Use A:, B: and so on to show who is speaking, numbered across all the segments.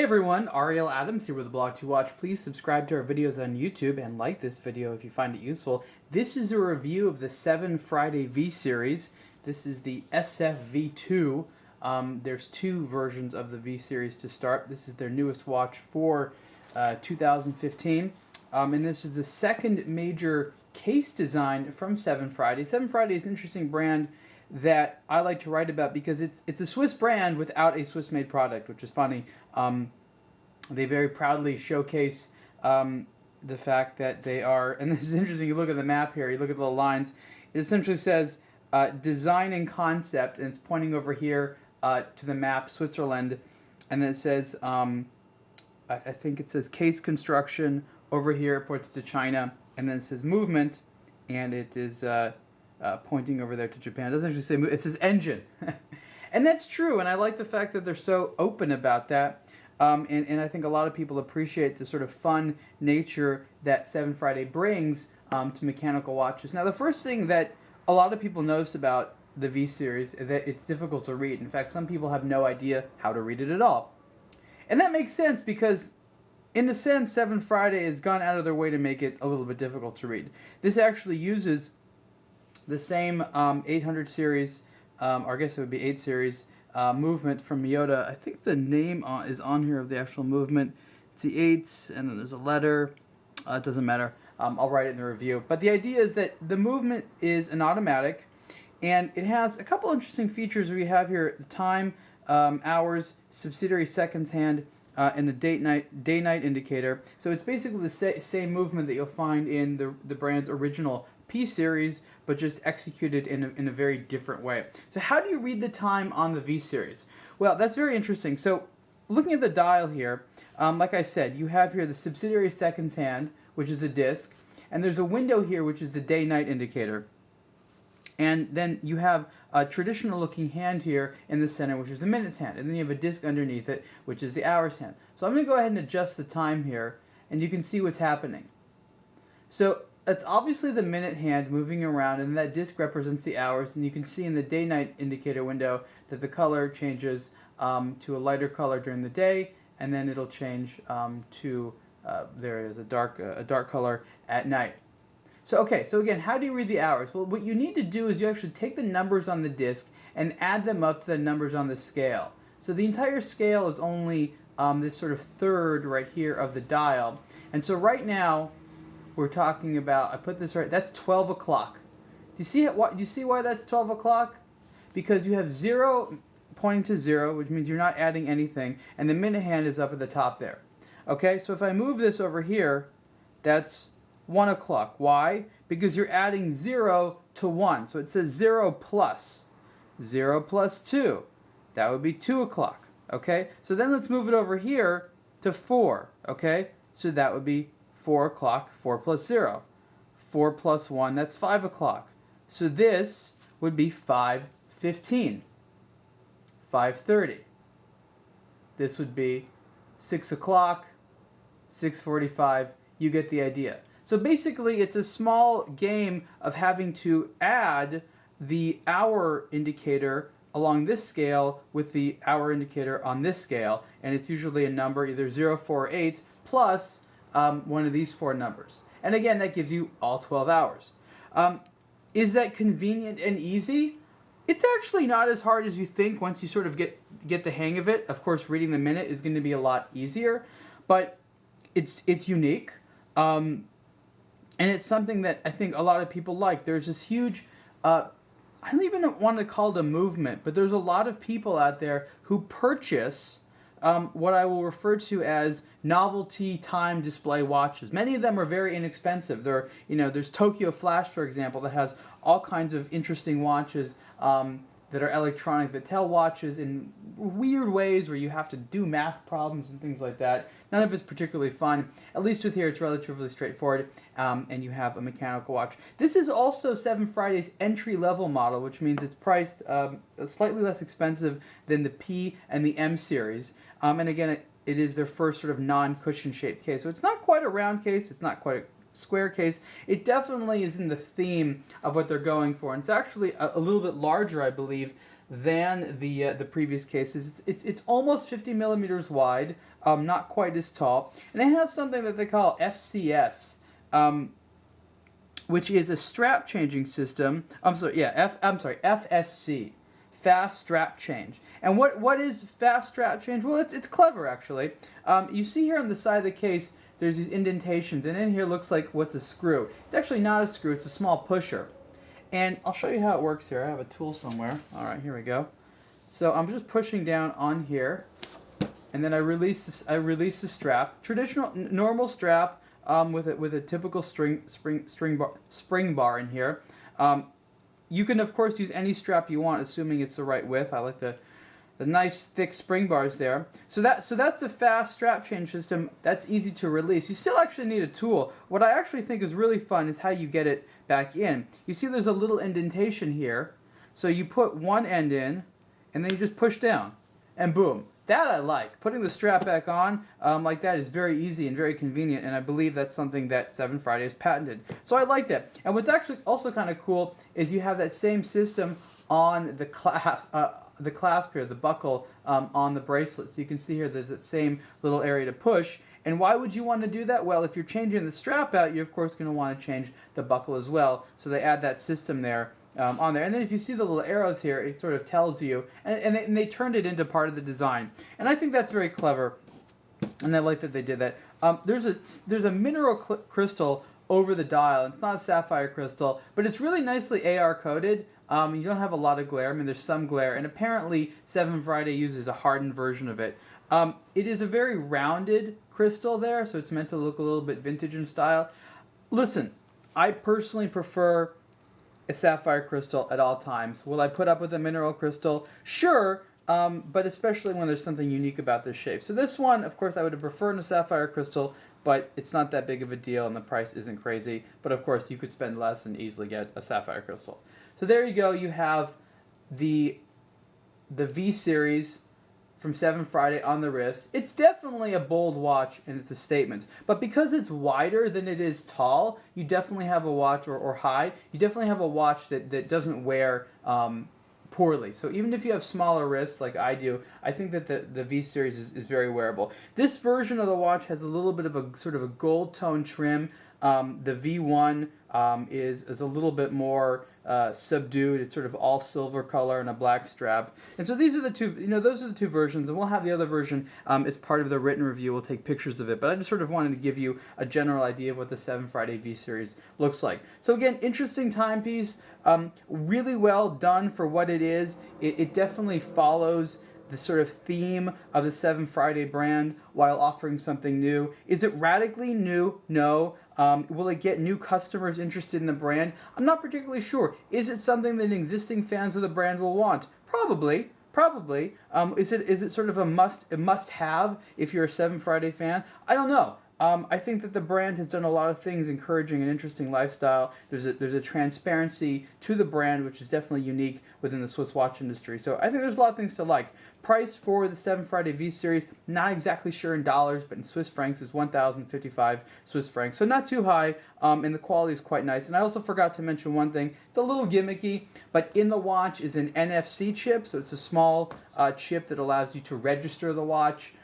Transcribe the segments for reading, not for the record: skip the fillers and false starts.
A: everyone, Ariel Adams here with aBlogtoWatch. Please subscribe to our videos on YouTube and like this video if you find it useful. This is a review of the SevenFriday V-Series. This is the SFV2. There's two versions of the V-Series to start. This is their newest watch for 2015. And this is the second major case design from SevenFriday. SevenFriday is an interesting brand that I like to write about because it's a Swiss brand without a Swiss-made product, which is funny. They very proudly showcase the fact that they are, and this is interesting, you look at the map here, you look at the little lines, it essentially says design and concept, and it's pointing over here to the map, Switzerland, and then it says, I think it says case construction, over here it points to China, and then it says movement, and it is pointing over there to Japan. It doesn't actually say move, it says engine. And that's true, and I like the fact that they're so open about that. And I think a lot of people appreciate the sort of fun nature that SevenFriday brings to mechanical watches. Now, the first thing that a lot of people notice about the V-Series is that it's difficult to read. In fact, some people have no idea how to read it at all. And that makes sense because, in a sense, SevenFriday has gone out of their way to make it a little bit difficult to read. This actually uses the same 800 series, or I guess it would be 8 series, movement from Miyota. I think the name is on here of the actual movement. It's the 8, and then there's a letter. It doesn't matter. I'll write it in the review. But the idea is that the movement is an automatic, and it has a couple interesting features we have here: the time, hours, subsidiary seconds hand, and the day-night indicator. So it's basically the same movement that you'll find in the brand's original P-Series, but just executed in a very different way. So how do you read the time on the V-Series? Well, that's very interesting. So looking at the dial here, like I said, you have here the subsidiary seconds hand, which is a disc, and there's a window here, which is the day-night indicator. And then you have a traditional looking hand here in the center, which is the minutes hand, and then you have a disc underneath it, which is the hours hand. So I'm going to go ahead and adjust the time here, and you can see what's happening. So it's obviously the minute hand moving around, and that disc represents the hours, and you can see in the day-night indicator window that the color changes to a lighter color during the day, and then it'll change to there it is, a dark color at night. So okay, so again, how do you read the hours? Well, what you need to do is you actually take the numbers on the disc and add them up to the numbers on the scale. So the entire scale is only this sort of third right here of the dial, and so right now we're talking about, I put this right, that's 12 o'clock. Do you see why that's 12 o'clock? Because you have 0 pointing to 0, which means you're not adding anything, and the minute hand is up at the top there. Okay, so if I move this over here, that's 1 o'clock. Why? Because you're adding 0 to 1. So it says 0 plus 2. That would be 2 o'clock. Okay, so then let's move it over here to 4. Okay, so that would be 4 o'clock, 4 plus 0. 4 plus 1, that's 5 o'clock. So this would be 5:15. 5:30. This would be 6 o'clock, 6:45. You get the idea. So basically, it's a small game of having to add the hour indicator along this scale with the hour indicator on this scale, and it's usually a number, either 0, 4, or 8, plus one of these 4 numbers. And again, that gives you all 12 hours. Is that convenient and easy? It's actually not as hard as you think once you sort of get the hang of it. Of course, reading the minute is going to be a lot easier, but it's unique. And it's something that I think a lot of people like. There's this huge, I don't even want to call it a movement, but there's a lot of people out there who purchase what I will refer to as novelty time display watches. Many of them are very inexpensive. There's Tokyo Flash, for example, that has all kinds of interesting watches that are electronic, that tell watches in weird ways where you have to do math problems and things like that. None of it's particularly fun. At least with here, it's relatively straightforward, and you have a mechanical watch. This is also SevenFriday's entry-level model, which means it's priced slightly less expensive than the P and the M series. And again, it is their first sort of non-cushion shaped case. So it's not quite a round case, it's not quite a square case. It definitely is in the theme of what they're going for. And it's actually a little bit larger, I believe, than the previous cases. It's almost 50 millimeters wide, not quite as tall, and it has something that they call FCS, which is a strap changing system. FSC, fast strap change. And what is fast strap change? Well, it's clever actually. You see here on the side of the case, there's these indentations, and in here looks like what's a screw. It's actually not a screw, it's a small pusher. And I'll show you how it works here. I have a tool somewhere. All right, here we go. So I'm just pushing down on here, and then I release the strap. Traditional, normal strap with a typical spring bar in here. You can of course use any strap you want, assuming it's the right width. I like the nice thick spring bars there. So that's the fast strap change system. That's easy to release. You still actually need a tool. What I actually think is really fun is how you get it back in. You see there's a little indentation here. So you put one end in, and then you just push down, and boom. That I like. Putting the strap back on like that is very easy and very convenient, and I believe that's something that 7Friday has patented. So I like that. And what's actually also kind of cool is you have that same system on the clasp here, the buckle on the bracelet. So you can see here there's that same little area to push. And why would you want to do that? Well, if you're changing the strap out, you're of course going to want to change the buckle as well. So they add that system there on there. And then if you see the little arrows here, it sort of tells you. And they turned it into part of the design. And I think that's very clever. And I like that they did that. There's a mineral crystal over the dial. It's not a sapphire crystal, but it's really nicely AR coated. You don't have a lot of glare. I mean, there's some glare. And apparently 7Friday uses a hardened version of it. It is a very rounded crystal there, so it's meant to look a little bit vintage in style. Listen, I personally prefer a sapphire crystal at all times. Will I put up with a mineral crystal? Sure, but especially when there's something unique about this shape. So this one, of course, I would have preferred a sapphire crystal, but it's not that big of a deal and the price isn't crazy. But of course, you could spend less and easily get a sapphire crystal. So there you go. You have the V-Series from 7Friday on the wrist. It's definitely a bold watch and it's a statement. But because it's wider than it is tall, you definitely have a watch, or high, you definitely have a watch that doesn't wear poorly. So even if you have smaller wrists like I do, I think that the V-Series is very wearable. This version of the watch has a little bit of a sort of a gold tone trim. The V1 is a little bit more subdued. It's sort of all silver color and a black strap. And so these are the two, those are the two versions, and we'll have the other version as part of the written review. We'll take pictures of it, but I just sort of wanted to give you a general idea of what the 7Friday V-Series looks like. So again, interesting timepiece, really well done for what it is. It definitely follows the sort of theme of the 7Friday brand while offering something new. Is it radically new? No. Will it get new customers interested in the brand? I'm not particularly sure. Is it something that existing fans of the brand will want? Probably. Is it sort of a must-have if you're a 7Friday fan? I don't know. I think that the brand has done a lot of things encouraging an interesting lifestyle. There's a transparency to the brand which is definitely unique within the Swiss watch industry. So I think there's a lot of things to like. Price for the 7Friday V-Series, not exactly sure in dollars, but in Swiss francs is 1,055 Swiss francs. So not too high, and the quality is quite nice. And I also forgot to mention one thing. It's a little gimmicky, but in the watch is an NFC chip, so it's a small chip that allows you to register the watch.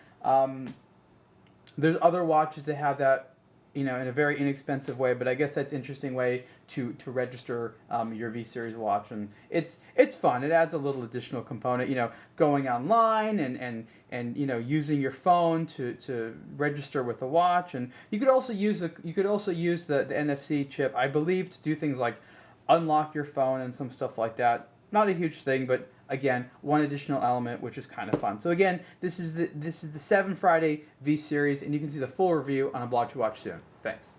A: There's other watches that have that, in a very inexpensive way, but I guess that's an interesting way to register your V-Series watch, and it's fun. It adds a little additional component, going online and using your phone to register with the watch, and you could also use the NFC chip, I believe, to do things like unlock your phone and some stuff like that. Not a huge thing, but again, one additional element which is kind of fun. So again, this is the 7Friday V-Series, and you can see the full review on aBlogtoWatch soon. Thanks.